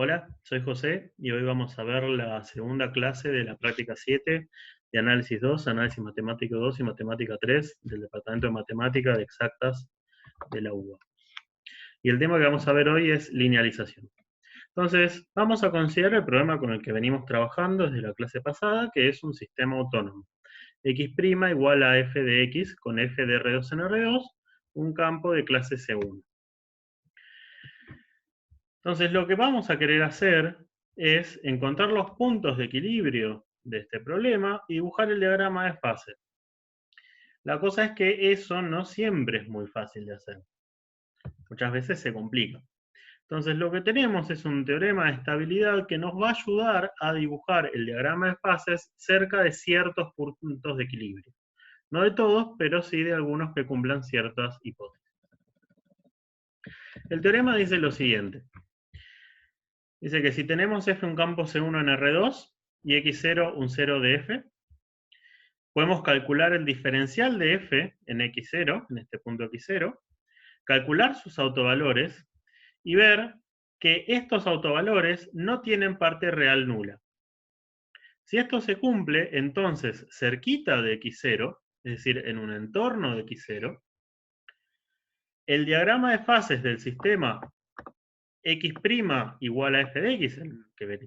Hola, soy José y hoy vamos a ver la segunda clase de la práctica 7 de Análisis 2, Análisis Matemático 2 y Matemática 3 del Departamento de Matemática de Exactas de la UBA. Y el tema que vamos a ver hoy es linealización. Entonces, vamos a considerar el problema con el que venimos trabajando desde la clase pasada, que es un sistema autónomo. X' igual a f de x con f de R2 en R2, un campo de clase C1. Entonces, lo que vamos a querer hacer es encontrar los puntos de equilibrio de este problema y dibujar el diagrama de fases. La cosa es que eso no siempre es muy fácil de hacer. Muchas veces se complica. Entonces, lo que tenemos es un teorema de estabilidad que nos va a ayudar a dibujar el diagrama de fases cerca de ciertos puntos de equilibrio. No de todos, pero sí de algunos que cumplan ciertas hipótesis. El teorema dice lo siguiente. Dice que si tenemos f un campo C1 en R2 y x0 un 0 de f, podemos calcular el diferencial de f en x0, en este punto x0, calcular sus autovalores y ver que estos autovalores no tienen parte real nula. Si esto se cumple, entonces cerquita de x0, es decir, en un entorno de x0, el diagrama de fases del sistema x' igual a f de x,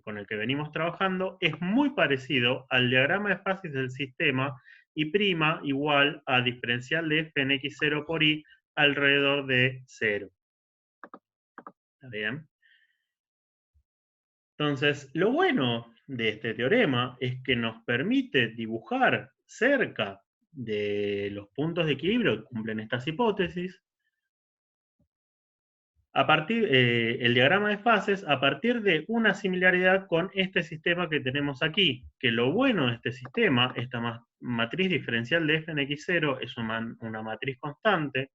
con el que venimos trabajando, es muy parecido al diagrama de fases del sistema y' igual a diferencial de f en x0 por y alrededor de 0. ¿Está bien? Entonces, lo bueno de este teorema es que nos permite dibujar cerca de los puntos de equilibrio que cumplen estas hipótesis, el diagrama de fases a partir de una similaridad con este sistema que tenemos aquí, que lo bueno de este sistema, esta matriz diferencial de f en x0 es una matriz constante,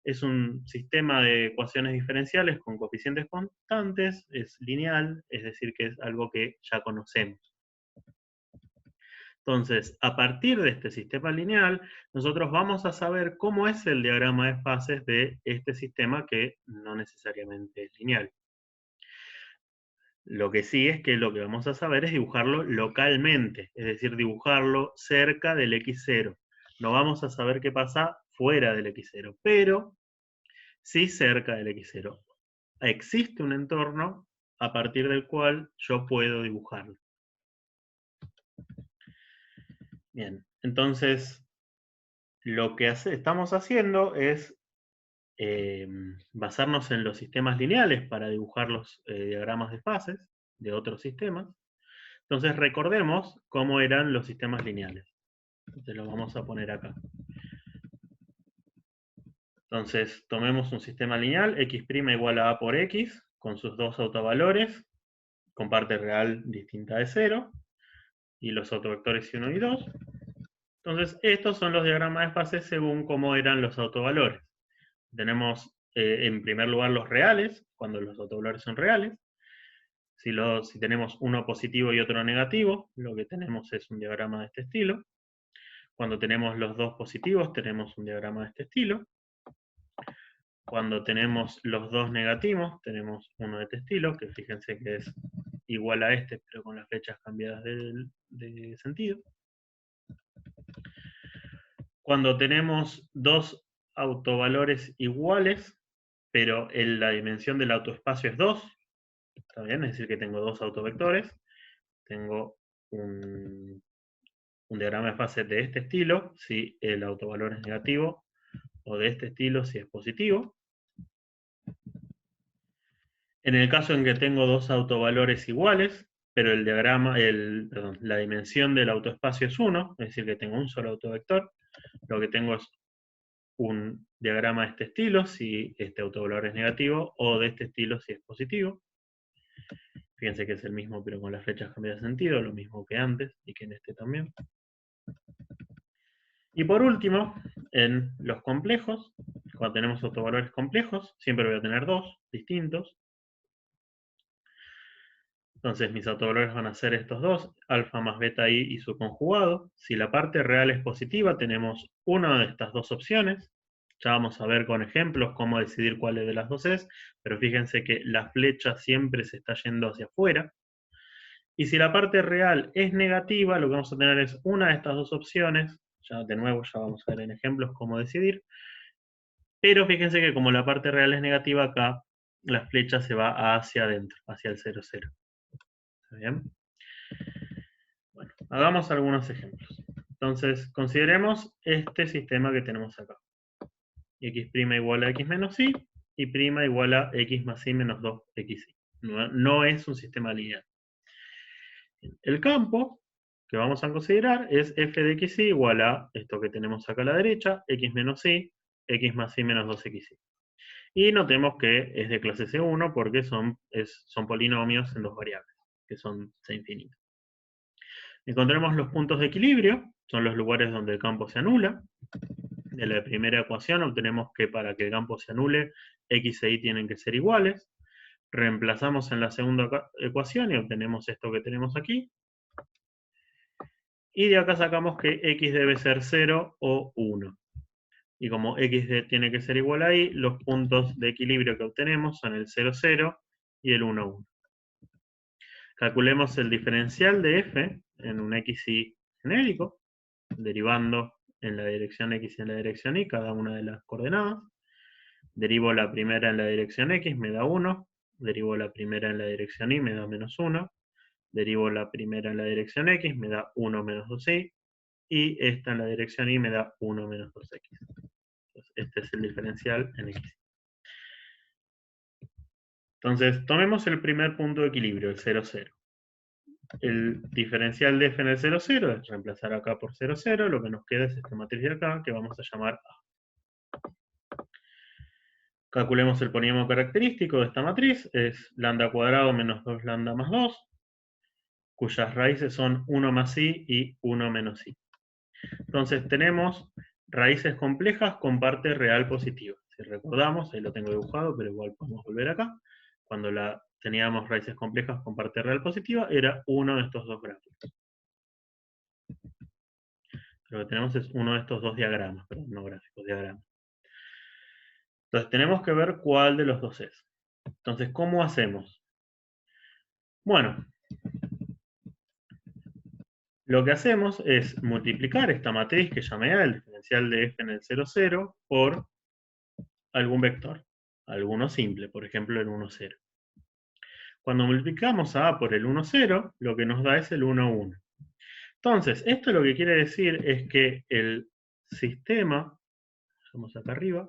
es un sistema de ecuaciones diferenciales con coeficientes constantes, es lineal, es decir, que es algo que ya conocemos. Entonces, a partir de este sistema lineal, nosotros vamos a saber cómo es el diagrama de fases de este sistema que no necesariamente es lineal. Lo que sí es que lo que vamos a saber es dibujarlo localmente, es decir, dibujarlo cerca del x0. No vamos a saber qué pasa fuera del x0, pero sí cerca del x0. Existe un entorno a partir del cual yo puedo dibujarlo. Bien, entonces lo que estamos haciendo es basarnos en los sistemas lineales para dibujar los diagramas de fases de otros sistemas. Entonces recordemos cómo eran los sistemas lineales. Entonces lo vamos a poner acá. Entonces tomemos un sistema lineal, x' igual a por x, con sus dos autovalores, con parte real distinta de 0, y los autovectores 1 y 2. Entonces estos son los diagramas de fases según cómo eran los autovalores. Tenemos en primer lugar los reales, cuando los autovalores son reales. Si tenemos uno positivo y otro negativo, lo que tenemos es un diagrama de este estilo. Cuando tenemos los dos positivos, tenemos un diagrama de este estilo. Cuando tenemos los dos negativos, tenemos uno de este estilo, que fíjense que es igual a este, pero con las flechas cambiadas de sentido. Cuando tenemos dos autovalores iguales, pero la dimensión del autoespacio es 2, ¿está bien? Es decir, que tengo dos autovectores. Tengo un diagrama de fase de este estilo, si el autovalor es negativo, o de este estilo, si es positivo. En el caso en que tengo dos autovalores iguales, pero la dimensión del autoespacio es 1, es decir, que tengo un solo autovector, lo que tengo es un diagrama de este estilo, si este autovalor es negativo, o de este estilo, si es positivo. Fíjense que es el mismo, pero con las flechas cambiadas de sentido, lo mismo que antes, y que en este también. Y por último, en los complejos, cuando tenemos autovalores complejos, siempre voy a tener dos distintos. Entonces mis autovalores van a ser estos dos, alfa más beta i y su conjugado. Si la parte real es positiva, tenemos una de estas dos opciones. Ya vamos a ver con ejemplos cómo decidir cuál de las dos es, pero fíjense que la flecha siempre se está yendo hacia afuera. Y si la parte real es negativa, lo que vamos a tener es una de estas dos opciones. Ya de nuevo ya vamos a ver en ejemplos cómo decidir. Pero fíjense que como la parte real es negativa, acá la flecha se va hacia adentro, hacia el 0, 0. ¿Está bien? Bueno, hagamos algunos ejemplos. Entonces, consideremos este sistema que tenemos acá. X' igual a X menos Y, y prima igual a X más Y menos 2XY. No es un sistema lineal. El campo que vamos a considerar es f de xy igual a esto que tenemos acá a la derecha, x menos y, x más y menos 2xy. Y notemos que es de clase C1 porque son polinomios en dos variables, que son C infinito. Encontremos los puntos de equilibrio, son los lugares donde el campo se anula. De la primera ecuación obtenemos que para que el campo se anule, x e y tienen que ser iguales. Reemplazamos en la segunda ecuación y obtenemos esto que tenemos aquí. Y de acá sacamos que x debe ser 0 o 1. Y como x tiene que ser igual a y, los puntos de equilibrio que obtenemos son el 0, 0 y el 1, 1. Calculemos el diferencial de f en un xy genérico, derivando en la dirección x y en la dirección y cada una de las coordenadas. Derivo la primera en la dirección x, me da 1. Derivo la primera en la dirección y, me da menos 1. Derivo la primera en la dirección x, me da 1 menos 2y. Y esta en la dirección y me da 1 menos 2x. Entonces, este es el diferencial en x. Entonces, tomemos el primer punto de equilibrio, el 0, 0. El diferencial de f en el 0, 0 es reemplazar acá por 0, 0. Lo que nos queda es esta matriz de acá, que vamos a llamar A. Calculemos el polinomio característico de esta matriz. Es lambda cuadrado menos 2 lambda más 2, cuyas raíces son 1 más y 1 menos y. Entonces tenemos raíces complejas con parte real positiva. Si recordamos, ahí lo tengo dibujado, pero igual podemos volver acá. Cuando teníamos raíces complejas con parte real positiva, era uno de estos dos gráficos. Lo que tenemos es uno de estos dos diagramas, perdón, no gráficos, diagramas. Entonces tenemos que ver cuál de los dos es. Entonces, ¿cómo hacemos? Bueno, lo que hacemos es multiplicar esta matriz que llamé A, el diferencial de f en el 0, 0, por algún vector, alguno simple, por ejemplo el 1, 0. Cuando multiplicamos a A por el 1, 0, lo que nos da es el 1, 1. Entonces, esto lo que quiere decir es que el sistema, vamos acá arriba,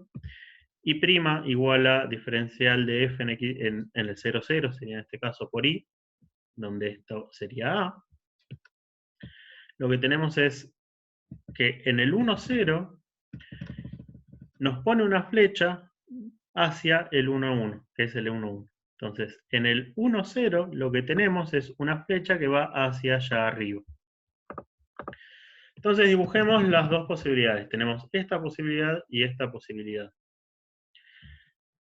y' igual a diferencial de f en el 0, 0, sería en este caso por y, donde esto sería A. Lo que tenemos es que en el 1, 0 nos pone una flecha hacia el 1, 1, que es el 1, 1. Entonces, en el 1, 0 lo que tenemos es una flecha que va hacia allá arriba. Entonces dibujemos las dos posibilidades. Tenemos esta posibilidad y esta posibilidad.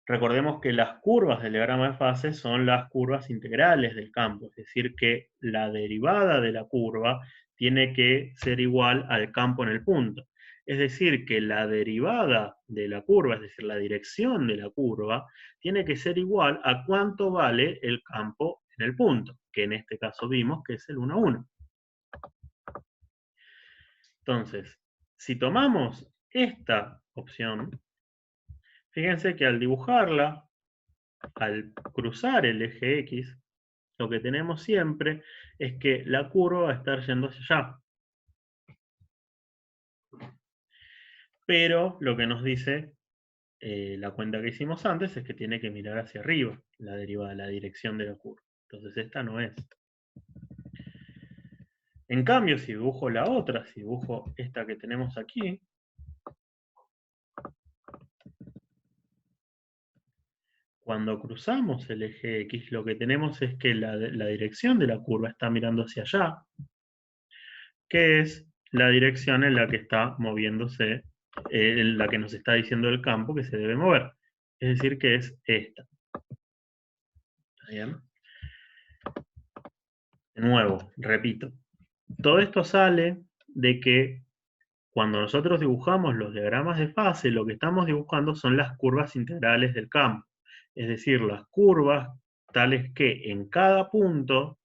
Recordemos que las curvas del diagrama de fase son las curvas integrales del campo, es decir, que la derivada de la curva tiene que ser igual al campo en el punto. Es decir, que la derivada de la curva, es decir, la dirección de la curva, tiene que ser igual a cuánto vale el campo en el punto, que en este caso vimos que es el 1, 1. Entonces, si tomamos esta opción, fíjense que al dibujarla, al cruzar el eje X, lo que tenemos siempre es que la curva va a estar yendo hacia allá. Pero lo que nos dice la cuenta que hicimos antes es que tiene que mirar hacia arriba, la derivada, la dirección de la curva. Entonces esta no es. En cambio, si dibujo la otra, si dibujo esta que tenemos aquí, cuando cruzamos el eje X, lo que tenemos es que la dirección de la curva está mirando hacia allá, que es la dirección en la que está moviéndose, en la que nos está diciendo el campo que se debe mover. Es decir, que es esta. ¿Está bien? De nuevo, repito. Todo esto sale de que cuando nosotros dibujamos los diagramas de fase, lo que estamos dibujando son las curvas integrales del campo. Es decir, las curvas tales que en cada punto,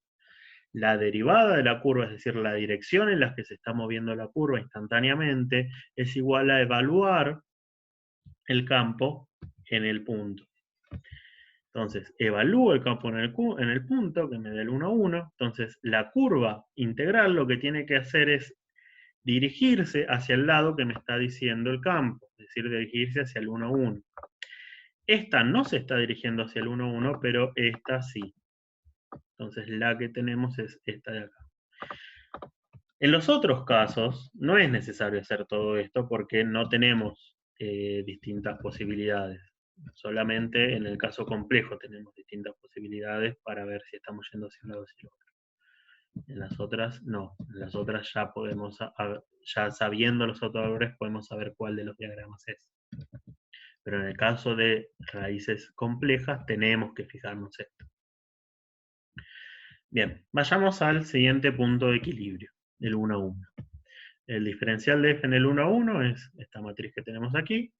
la derivada de la curva, es decir, la dirección en la que se está moviendo la curva instantáneamente, es igual a evaluar el campo en el punto. Entonces, evalúo el campo en el punto, que me da el 1, 1. Entonces, la curva integral lo que tiene que hacer es dirigirse hacia el lado que me está diciendo el campo, es decir, dirigirse hacia el 1, 1. Esta no se está dirigiendo hacia el 1, 1, pero esta sí. Entonces, la que tenemos es esta de acá. En los otros casos, no es necesario hacer todo esto porque no tenemos distintas posibilidades. Solamente en el caso complejo tenemos distintas posibilidades para ver si estamos yendo hacia un lado o hacia el otro. En las otras, no. En las otras ya podemos, ya sabiendo los autovalores, podemos saber cuál de los diagramas es. Pero en el caso de raíces complejas, tenemos que fijarnos esto. Bien, vayamos al siguiente punto de equilibrio, el 1, 1. El diferencial de f en el 1, 1 es esta matriz que tenemos aquí.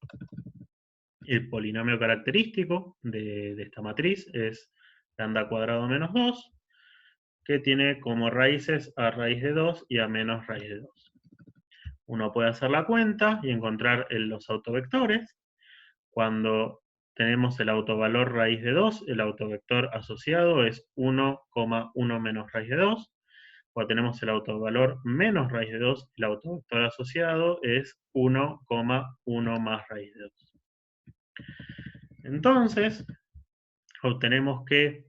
El polinomio característico de esta matriz es lambda cuadrado menos 2, que tiene como raíces a raíz de 2 y a menos raíz de 2. Uno puede hacer la cuenta y encontrar los autovectores. Cuando tenemos el autovalor raíz de 2, el autovector asociado es 1,1 menos raíz de 2. Cuando tenemos el autovalor menos raíz de 2, el autovector asociado es 1,1 más raíz de 2. Entonces, obtenemos que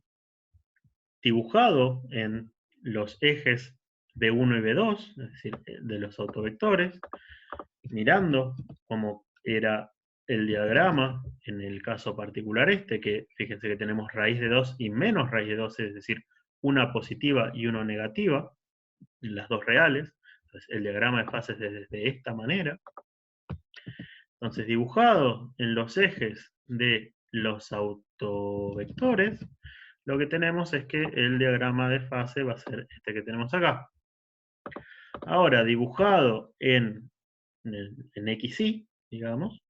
dibujado en los ejes B1 y B2, es decir, de los autovectores, mirando cómo era el diagrama en el caso particular este, que fíjense que tenemos raíz de 2 y menos raíz de 2, es decir, una positiva y una negativa, las dos reales. Entonces el diagrama de fases es de esta manera. Entonces, dibujado en los ejes de los autovectores, lo que tenemos es que el diagrama de fase va a ser este que tenemos acá. Ahora, dibujado en XY, digamos,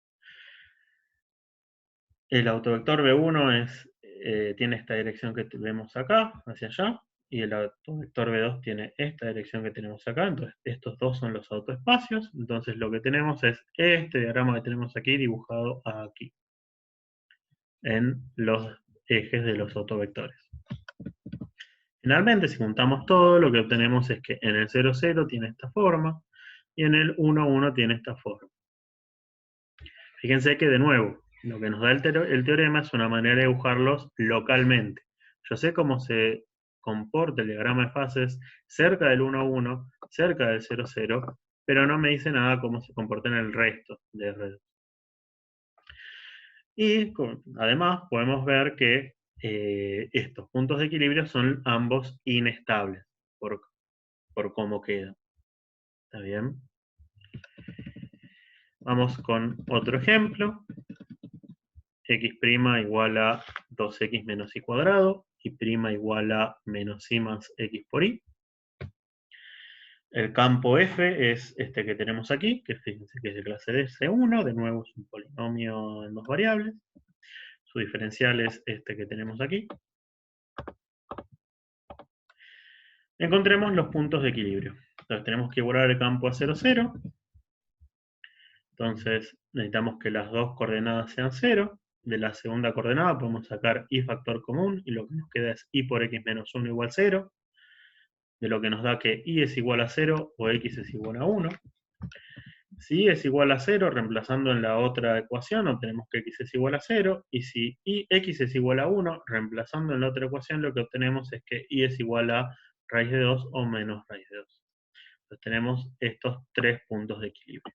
el autovector B1 tiene esta dirección que vemos acá, hacia allá, y el autovector B2 tiene esta dirección que tenemos acá. Entonces, estos dos son los autoespacios. Entonces, lo que tenemos es este diagrama que tenemos aquí dibujado aquí, en los ejes de los autovectores. Finalmente, si juntamos todo, lo que obtenemos es que en el 0, 0 tiene esta forma, y en el 1, 1 tiene esta forma. Fíjense que, de nuevo, lo que nos da el teorema es una manera de dibujarlos localmente. Yo sé cómo se comporta el diagrama de fases cerca del 1, 1, cerca del 0, 0, pero no me dice nada cómo se comporta en el resto de R2. Y además podemos ver que estos puntos de equilibrio son ambos inestables por cómo queda. ¿Está bien? Vamos con otro ejemplo. X' igual a 2x menos y cuadrado, y' igual a menos y más x por y. El campo f es este que tenemos aquí, que fíjense que es de clase de C1, de nuevo es un polinomio en dos variables. Su diferencial es este que tenemos aquí. Encontremos los puntos de equilibrio. Entonces tenemos que igualar el campo a 0, 0. Entonces necesitamos que las dos coordenadas sean 0. De la segunda coordenada podemos sacar y factor común, y lo que nos queda es y por x menos 1 igual 0. De lo que nos da que y es igual a 0 o x es igual a 1. Si y es igual a 0, reemplazando en la otra ecuación, obtenemos que x es igual a 0, y si x es igual a 1, reemplazando en la otra ecuación, lo que obtenemos es que y es igual a raíz de 2 o menos raíz de 2. Entonces tenemos estos tres puntos de equilibrio.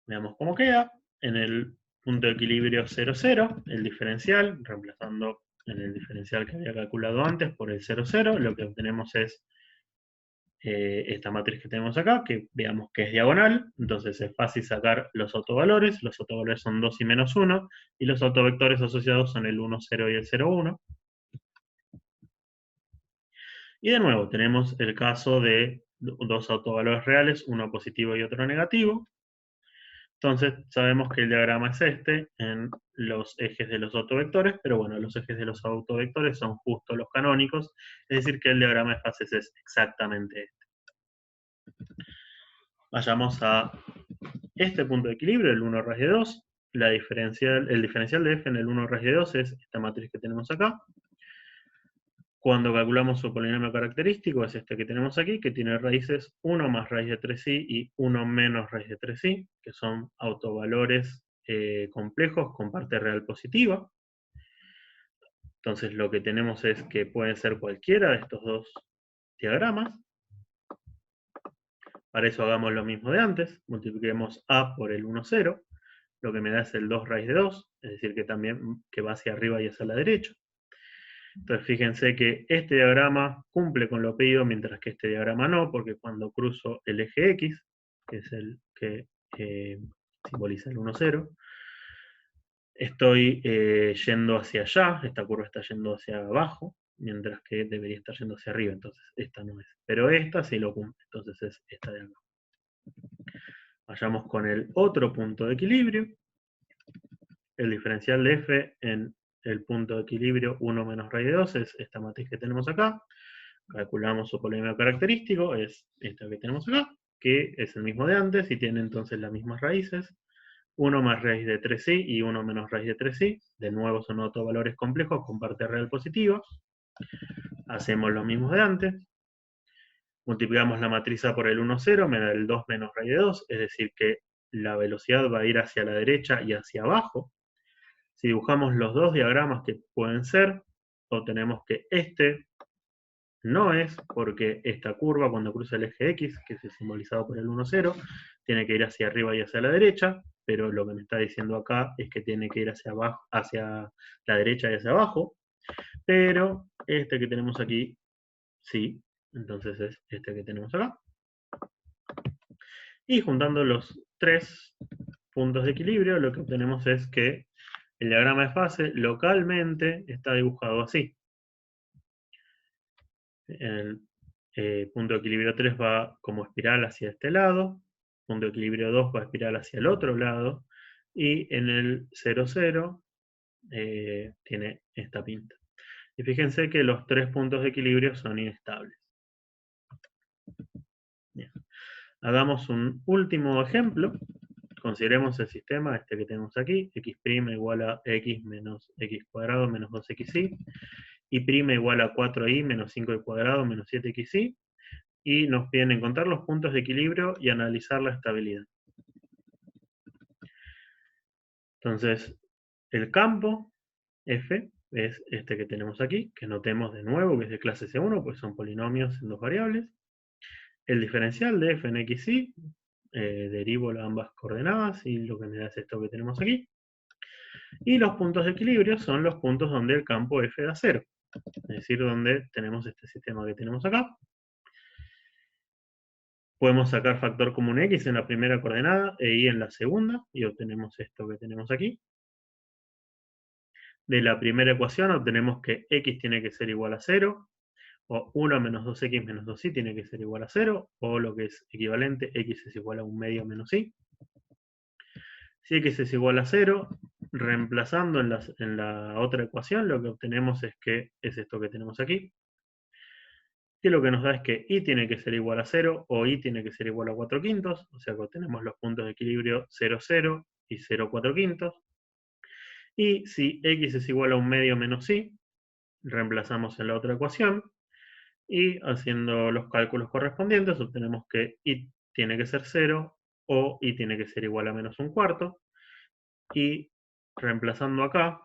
Veamos cómo queda. En el punto de equilibrio 0, 0, el diferencial, reemplazando en el diferencial que había calculado antes por el 0, 0, lo que obtenemos es esta matriz que tenemos acá, que veamos que es diagonal. Entonces es fácil sacar los autovalores. Los autovalores son 2 y menos 1, y los autovectores asociados son el 1, 0 y el 0, 1. Y de nuevo tenemos el caso de dos autovalores reales, uno positivo y otro negativo. Entonces sabemos que el diagrama es este en los ejes de los autovectores, pero bueno, los ejes de los autovectores son justo los canónicos, es decir que el diagrama de fases es exactamente este. Vayamos a este punto de equilibrio, el 1 raíz de 2. El diferencial de f en el 1 raíz de 2 es esta matriz que tenemos acá. Cuando calculamos su polinomio característico es este que tenemos aquí, que tiene raíces 1 más raíz de 3i y 1 menos raíz de 3i, que son autovalores complejos con parte real positiva. Entonces lo que tenemos es que pueden ser cualquiera de estos dos diagramas. Para eso hagamos lo mismo de antes, multipliquemos a por el 1, 0, lo que me da es el 2 raíz de 2, es decir que también que va hacia arriba y hacia la derecha. Entonces fíjense que este diagrama cumple con lo pedido, mientras que este diagrama no, porque cuando cruzo el eje X, que es el que simboliza el 1, 0, estoy yendo hacia allá, esta curva está yendo hacia abajo, mientras que debería estar yendo hacia arriba, entonces esta no es. Pero esta sí lo cumple, entonces es esta de acá. Vayamos con el otro punto de equilibrio. El diferencial de f en el punto de equilibrio 1 menos raíz de 2 es esta matriz que tenemos acá. Calculamos su polinomio característico, es esta que tenemos acá, que es el mismo de antes y tiene entonces las mismas raíces. 1 más raíz de 3i y 1 menos raíz de 3i. De nuevo son autovalores complejos con parte real positiva. Hacemos lo mismo de antes. Multiplicamos la matriz A por el 1, 0, me da el 2 menos raíz de 2, es decir que la velocidad va a ir hacia la derecha y hacia abajo. Si dibujamos los dos diagramas que pueden ser, obtenemos que este no es, porque esta curva cuando cruza el eje X, que es simbolizado por el 1, 0, tiene que ir hacia arriba y hacia la derecha, pero lo que me está diciendo acá es que tiene que ir hacia abajo, hacia la derecha y hacia abajo, pero este que tenemos aquí, sí, entonces es este que tenemos acá. Y juntando los tres puntos de equilibrio, lo que obtenemos es que el diagrama de fase localmente está dibujado así. El punto de equilibrio 3 va como espiral hacia este lado, punto de equilibrio 2 va a espiral hacia el otro lado, y en el 0, 0 tiene esta pinta. Y fíjense que los tres puntos de equilibrio son inestables. Bien. Hagamos un último ejemplo. Consideremos el sistema este que tenemos aquí, x' igual a x menos x cuadrado menos 2xy, y' igual a 4i menos 5i cuadrado menos 7xy, y nos piden encontrar los puntos de equilibrio y analizar la estabilidad. Entonces, el campo f es este que tenemos aquí, que notemos de nuevo que es de clase C1, pues son polinomios en dos variables. El diferencial de f en xy, derivo ambas coordenadas y lo que me da es esto que tenemos aquí. Y los puntos de equilibrio son los puntos donde el campo f da 0, es decir, donde tenemos este sistema que tenemos acá. Podemos sacar factor común x en la primera coordenada e y en la segunda, y obtenemos esto que tenemos aquí. De la primera ecuación obtenemos que x tiene que ser igual a 0, o 1 menos 2x menos 2y tiene que ser igual a 0, o lo que es equivalente, x es igual a 1 medio menos y. Si x es igual a 0, reemplazando en la otra ecuación, lo que obtenemos es que es esto que tenemos aquí, que lo que nos da es que y tiene que ser igual a 0, o y tiene que ser igual a 4 quintos, o sea que obtenemos los puntos de equilibrio 0, 0 y 0, 4 quintos. Y si x es igual a 1 medio menos y, reemplazamos en la otra ecuación, y haciendo los cálculos correspondientes obtenemos que y tiene que ser 0 o y tiene que ser igual a menos 1/4, y reemplazando acá,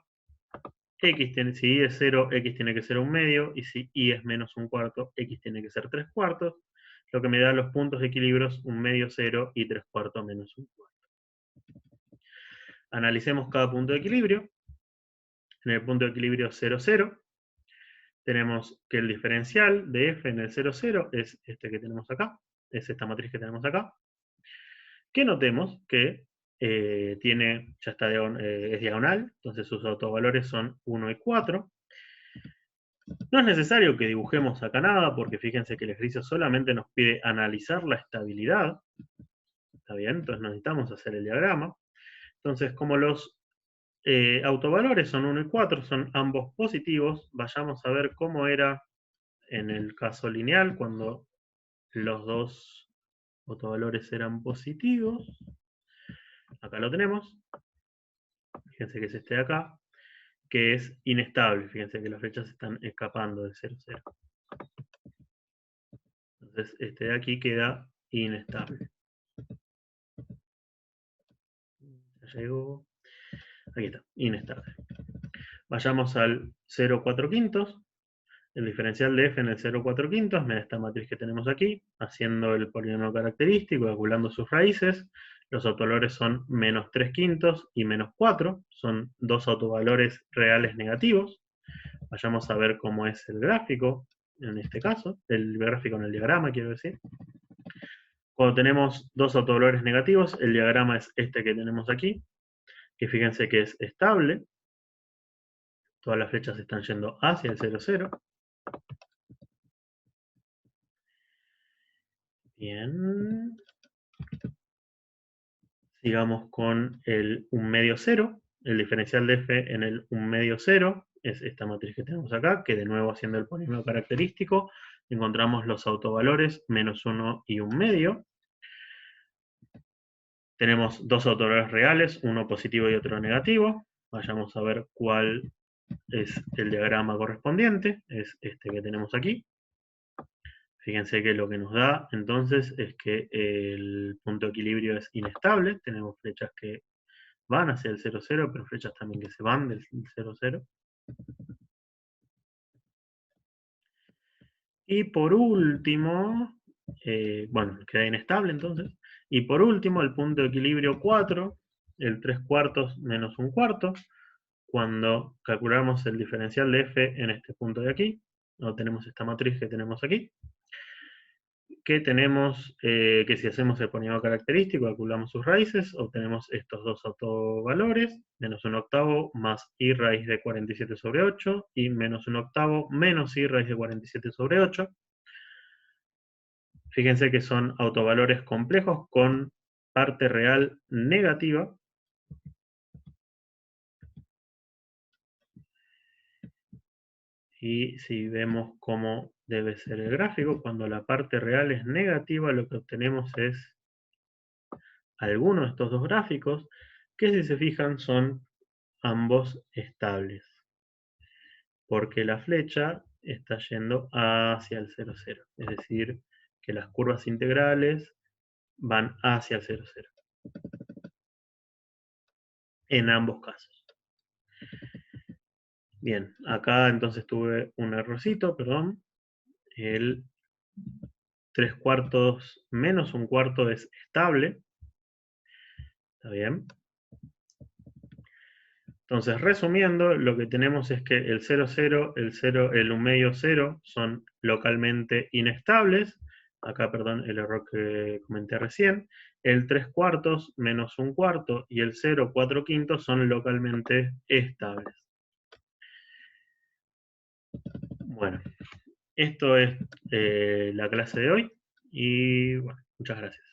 si y es 0, x tiene que ser 1 medio, y si y es menos 1/4, x tiene que ser 3/4, lo que me da los puntos de equilibrios 1 medio 0 y 3/4 menos 1/4. Analicemos cada punto de equilibrio. En el punto de equilibrio 0, 0, tenemos que el diferencial de f en el 0, 0 es este que tenemos acá, es esta matriz que tenemos acá, que notemos que es diagonal, entonces sus autovalores son 1 y 4, No es necesario que dibujemos acá nada, porque fíjense que el ejercicio solamente nos pide analizar la estabilidad. ¿Está bien? Entonces necesitamos hacer el diagrama. Entonces, como los autovalores son 1 y 4, son ambos positivos, vayamos a ver cómo era en el caso lineal, cuando los dos autovalores eran positivos. Acá lo tenemos. Fíjense que es este de acá, que es inestable. Fíjense que las flechas están escapando de 0, 0. Entonces, este de aquí queda inestable. Ya llegó. Aquí está, inestable. Vayamos al 0, 4 quintos. El diferencial de f en el 0, 4 quintos me da esta matriz que tenemos aquí, haciendo el polinomio característico, calculando sus raíces. Los autovalores son menos 3 quintos y menos 4. Son dos autovalores reales negativos. Vayamos a ver cómo es el gráfico, en este caso. El gráfico en el diagrama, quiero decir. Cuando tenemos dos autovalores negativos, el diagrama es este que tenemos aquí, que fíjense que es estable. Todas las flechas están yendo hacia el 0, 0. Bien. Sigamos con el 1 medio 0. El diferencial de f en el 1 medio 0 es esta matriz que tenemos acá, que de nuevo haciendo el polinomio característico, encontramos los autovalores menos 1 y 1 medio. Tenemos dos autovalores reales, uno positivo y otro negativo. Vayamos a ver cuál es el diagrama correspondiente. Es este que tenemos aquí. Fíjense que lo que nos da entonces es que el punto de equilibrio es inestable. Tenemos flechas que van hacia el 0, 0, pero flechas también que se van del 0, 0. Y por último, bueno, queda inestable entonces. Y por último, el punto de equilibrio 4, el 3 cuartos menos 1 cuarto. Cuando calculamos el diferencial de f en este punto de aquí, no tenemos esta matriz que tenemos aquí, que tenemos que si hacemos el polinomio característico, calculamos sus raíces, obtenemos estos dos autovalores, menos 1 octavo más i raíz de 47 sobre 8, y menos 1 octavo menos i raíz de 47 sobre 8. Fíjense que son autovalores complejos con parte real negativa. Y si vemos cómo debe ser el gráfico, cuando la parte real es negativa, lo que obtenemos es alguno de estos dos gráficos, que si se fijan son ambos estables, porque la flecha está yendo hacia el 0, 0. Es decir, que las curvas integrales van hacia el 0, 0. En ambos casos. Bien, acá entonces tuve un errorcito, perdón. El 3 cuartos menos 1 cuarto es estable. ¿Está bien? Entonces, resumiendo, lo que tenemos es que el 0, 0, el 0, el 1 medio 0 son localmente inestables. Acá, perdón, el error que comenté recién. El 3 cuartos menos 1 cuarto y el 0, 4 quintos son localmente estables. Bueno, esto es la clase de hoy y bueno, muchas gracias.